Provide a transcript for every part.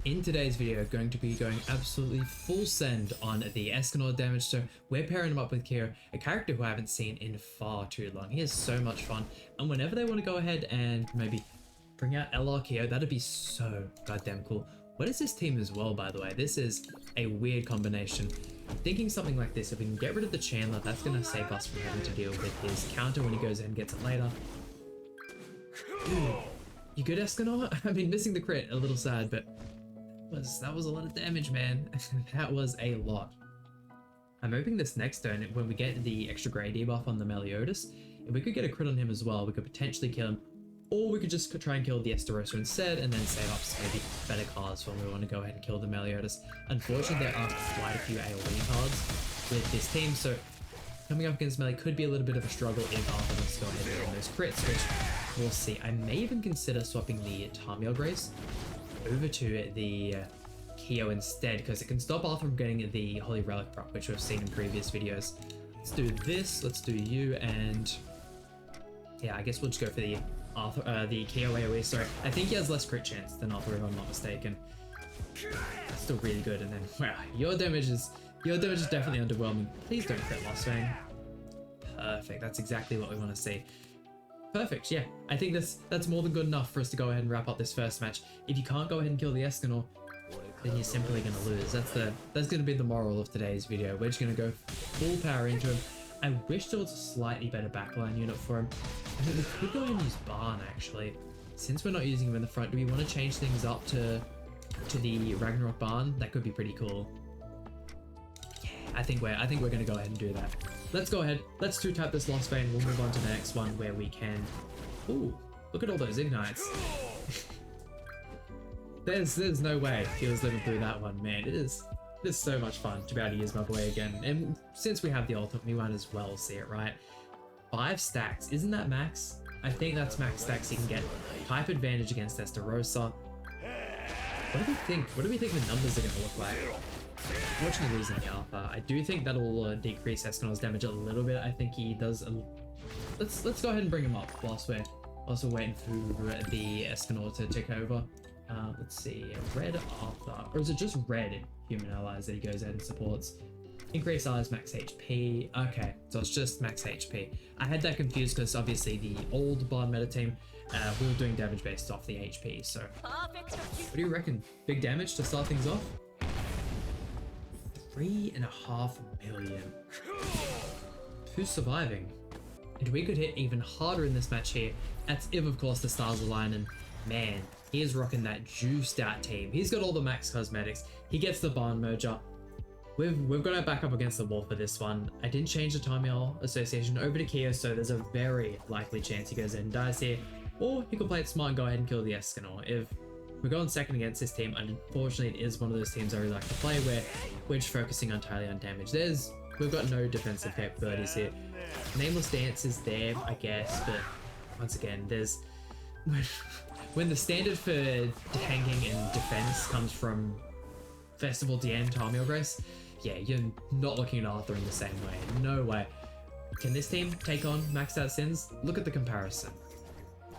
In today's video, going to be going absolutely full send on the Escanor damage, so we're pairing him up with Kyo, a character who I haven't seen in far too long. He is so much fun, and whenever they want to go ahead and maybe bring out LR Kyo, that'd be so goddamn cool. What is this team as well, by the way? This is a weird combination. I'm thinking something like this: if we can get rid of the Chandler, that's going to save us from having to deal with his counter when he goes in and gets it later. Ooh, you good, Escanor? I mean, missing the crit, a little sad, but that was a lot of damage, man. That was a lot. I'm hoping this next turn, when we get the extra grey debuff on the Meliodas, if we could get a crit on him as well, we could potentially kill him, or we could just try and kill the Estarossa instead, and then save up some maybe better cards when we want to go ahead and kill the Meliodas. Unfortunately, there are quite a few AoE cards with this team, so coming up against melee could be a little bit of a struggle if Arthur wants to go ahead and win those crits, which we'll see. I may even consider swapping the Tarmiel Grace over to the Kyo instead, because it can stop Arthur from getting the Holy Relic proc, which we've seen in previous videos. Let's do this, let's do you, and yeah, I guess we'll just go for the Kyo AoE. Sorry, I think he has less crit chance than Arthur, if I'm not mistaken. That's still really good, and then wow, your damage is definitely underwhelming. Please don't crit Lost Fang. Perfect, that's exactly what we want to see. Perfect, yeah. I think that's more than good enough for us to go ahead and wrap up this first match. If you can't go ahead and kill the Escanor, then you're simply going to lose. That's going to be the moral of today's video. We're just going to go full power into him. I wish there was a slightly better backline unit for him. I think we could go ahead and use Barn, actually. Since we're not using him in the front, do we want to change things up to the Ragnarok Barn? That could be pretty cool. Yeah, I think we're going to go ahead and do that. Let's go ahead. Let's two-tap this Lost Vein. We'll move on to the next one where we can... Ooh, look at all those ignites. There's no way he was living through that one, man. It is so much fun to be able to use my boy again. And since we have the ultimate, we might as well see it, right? 5 stacks. Isn't that max? I think that's max stacks you can get. Type advantage against Estarossa. What do we think? What do we think the numbers are going to look like? Unfortunately, losing the Alpha. I do think that'll decrease Escanor's damage a little bit. I think he does. Let's go ahead and bring him up whilst we're waiting for the Escanor to take over. Let's see, red Arthur, or is it just red human allies that he goes ahead and supports? Increase allies max HP. Okay, so it's just max HP. I had that confused because obviously the old Bard meta team, we were doing damage based off the HP. So, what do you reckon? Big damage to start things off? 3.5 million. Who's surviving? And we could hit even harder in this match here. That's if, of course, the stars align. And man, he is rocking that juiced out team. He's got all the max cosmetics. He gets the Barn Merger. We've got our back up against the wall for this one. I didn't change the Tarmiel Association over to Kyo, so there's a very likely chance he goes in and dies here. Or he could play it smart and go ahead and kill the Escanor. If we're going second against this team, unfortunately it is one of those teams I really like to play where we're just focusing entirely on damage. We've got no defensive capabilities here. Nameless Dance is there, I guess, but once again, when the standard for tanking and defense comes from Festival DM Tarmiel Grace, yeah, you're not looking at Arthur in the same way. No way. Can this team take on maxed out Sins? Look at the comparison.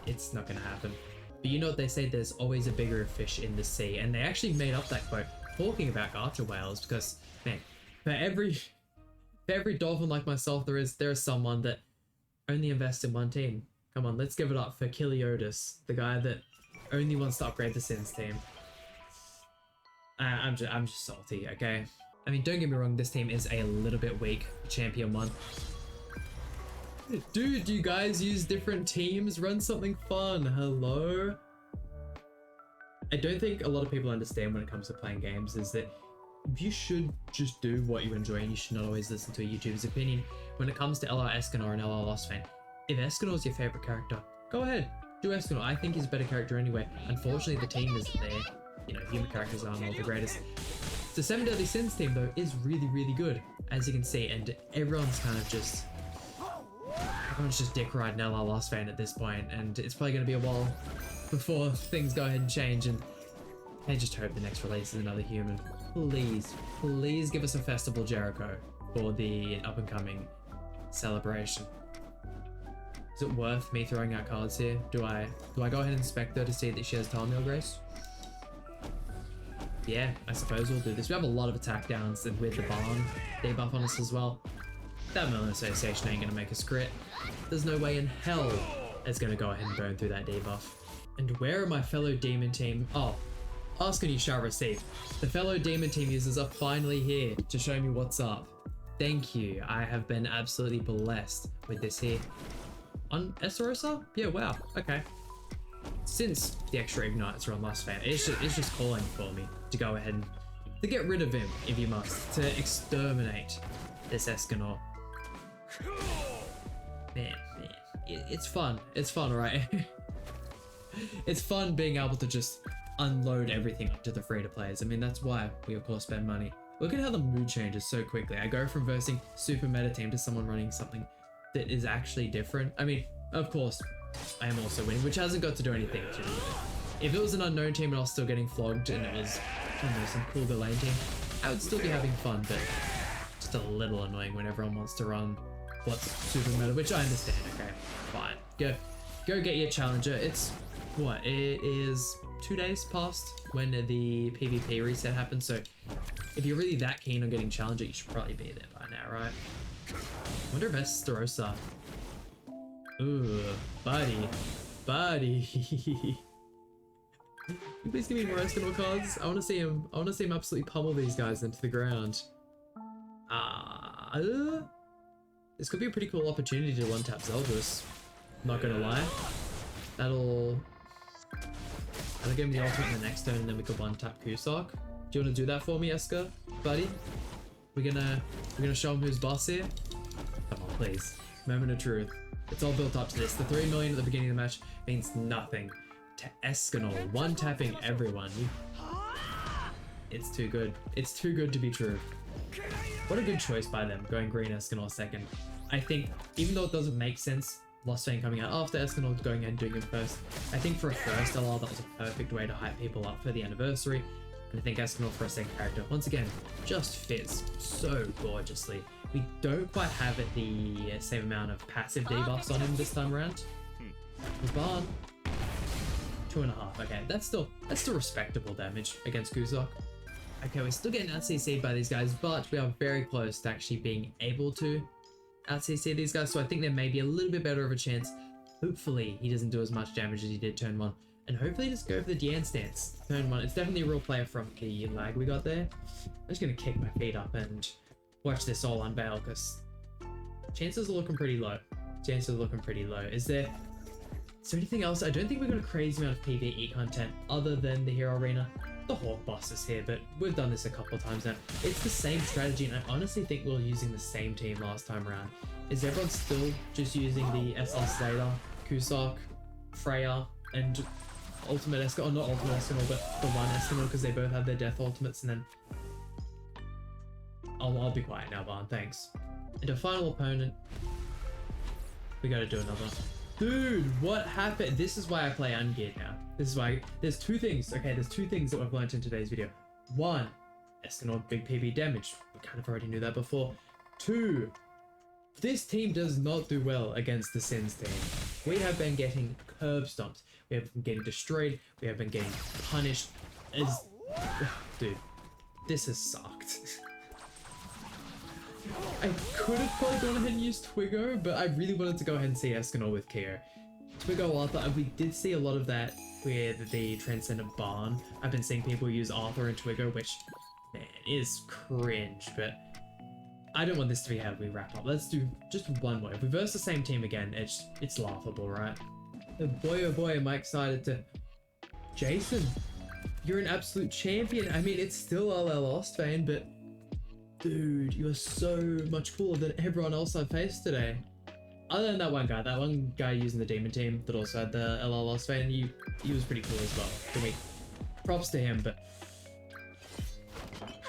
It's not going to happen. But you know what they say, there's always a bigger fish in the sea, and they actually made up that quote talking about Archer whales because, man, for every dolphin like myself, there is someone that only invests in one team. Come on, let's give it up for Kiliotis, the guy that only wants to upgrade the Sins team. I'm just salty, okay? I mean, don't get me wrong, this team is a little bit weak for Champion 1. Dude, you guys use different teams? Run something fun, hello? I don't think a lot of people understand when it comes to playing games is that you should just do what you enjoy and you should not always listen to a YouTuber's opinion when it comes to LR Escanor and LR Lost Fang. If Escanor is your favorite character, go ahead, do Escanor. I think he's a better character anyway. Unfortunately, the team isn't there. You know, human characters aren't all the greatest. The 7 Deadly Sins team, though, is really, really good, as you can see, and everyone's just dick riding LR Lost Fan at this point, and it's probably going to be a while before things go ahead and change, and I just hope the next release is another human. Please give us a Festival Jericho for the up-and-coming celebration. Is it worth me throwing out cards here? Do I go ahead and inspect her to see that she has Tarmiel Grace? yeah, I suppose we'll do this. We have a lot of attack downs and with the barn debuff on us as well. That Melon Association ain't gonna make us crit. There's no way in hell it's gonna go ahead and burn through that debuff. And where are my fellow demon team? Oh, ask and you shall receive. The fellow demon team users are finally here to show me what's up. Thank you. I have been absolutely blessed with this here. On Estarossa? Yeah, wow. Okay. Since the extra ignites are on Lustfang, it's just calling for me to go ahead and to get rid of him if you must, to exterminate this Escanor. Man, it's fun. It's fun, right? It's fun being able to just unload everything to the free-to-players. I mean, that's why we of course spend money. Look at how the mood changes so quickly. I go from versing super meta team to someone running something that is actually different. I mean, of course, I am also winning, which hasn't got to do anything to me. If it was an unknown team and I was still getting flogged and it was, I don't know, some cool lane team, I would still be having fun, but just a little annoying when everyone wants to run what's super meta, which I understand. Okay, fine. Go get your challenger. It's what? It is 2 days past when the PvP reset happened, so if you're really that keen on getting challenger, you should probably be there by now, right? I wonder if Estarossa. Ooh, buddy. Can you please give me more Escanor cards? I want to see him absolutely pummel these guys into the ground. This could be a pretty cool opportunity to one-tap Zeldris. Not gonna lie. That'll give him the ultimate in the next turn, and then we could one-tap Cusack. Do you want to do that for me, Eska, buddy? We're gonna show him who's boss here. Come on, please. Moment of truth. It's all built up to this. The 3 million at the beginning of the match means nothing to Escanor one-tapping everyone. It's too good. It's too good to be true. What a good choice by them, going green Escanor second. I think, even though it doesn't make sense, Lostfang coming out after Escanor going and doing it first, I think for a first LR that was a perfect way to hype people up for the anniversary. And I think Escanor for a second character, once again, just fits so gorgeously. We don't quite have the same amount of passive debuffs on him this time around. The barn. 2.5, okay, that's still respectable damage against Cusack. Okay, we're still getting out-CC'd by these guys, but we are very close to actually being able to out-CC these guys, so I think there may be a little bit better of a chance. Hopefully he doesn't do as much damage as he did turn 1, and hopefully just go for the Diane stance turn 1. It's definitely a real player from the lag we got there. I'm just gonna kick my feet up and watch this all unveil, because chances are looking pretty low. Is there anything else? I don't think we've got a crazy amount of PvE content other than the Hero Arena. The Hawk boss is here, but we've done this a couple of times now. It's the same strategy, and I honestly think we were using the same team last time around. Is everyone still just using the SL Slater, Cusack, Freya, and Ultimate Escanor? Or not Ultimate Escanor, but the one Escanor, because they both have their death ultimates, and then I'll be quiet now, Barn, thanks. And a final opponent. We gotta do another. Dude, what happened? This is why I play ungeared now. This is why there's two things. Okay, there's two things that we've learned in today's video. One, Escanor big PB damage. We kind of already knew that before. Two, this team does not do well against the Sins team. We have been getting curb stomped. We have been getting destroyed. We have been getting punished. Dude, this has sucked. I could have probably gone ahead and used Twiggo, but I really wanted to go ahead and see Escanor with Keo. Twiggo Arthur, we did see a lot of that with the Transcendent Barn. I've been seeing people use Arthur and Twiggo, which, man, is cringe, but I don't want this to be how we wrap up. Let's do just one more. If we verse the same team again, it's laughable, right? Oh boy, am I excited to... Jason, you're an absolute champion. I mean, it's still LL Lostfang, but dude, you are so much cooler than everyone else I've faced today. Other than that one guy using the demon team that also had the LL Lostfang, he was pretty cool as well. For me, props to him, but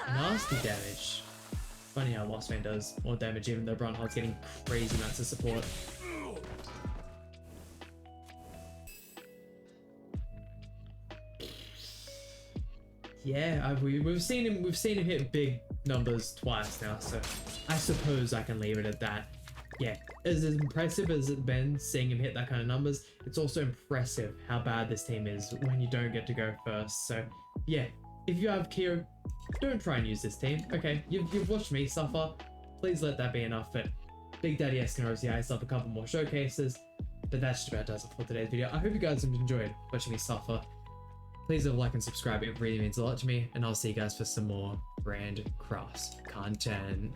nasty damage. Funny how Lostfang does more damage even though Brunhild's getting crazy amounts of support. Yeah, we've seen him hit big numbers twice now, so I suppose I can leave it at that. Yeah, as impressive as it's been seeing him hit that kind of numbers, it's also impressive how bad this team is when you don't get to go first. So yeah, if you have Kyo, don't try and use this team. Okay, you've watched me suffer. Please let that be enough. But Big Daddy Escanor, yeah, I still have a couple more showcases. But that just about does it for today's video. I hope you guys have enjoyed watching me suffer. Please leave a like and subscribe. It really means a lot to me. And I'll see you guys for some more Grand Cross content.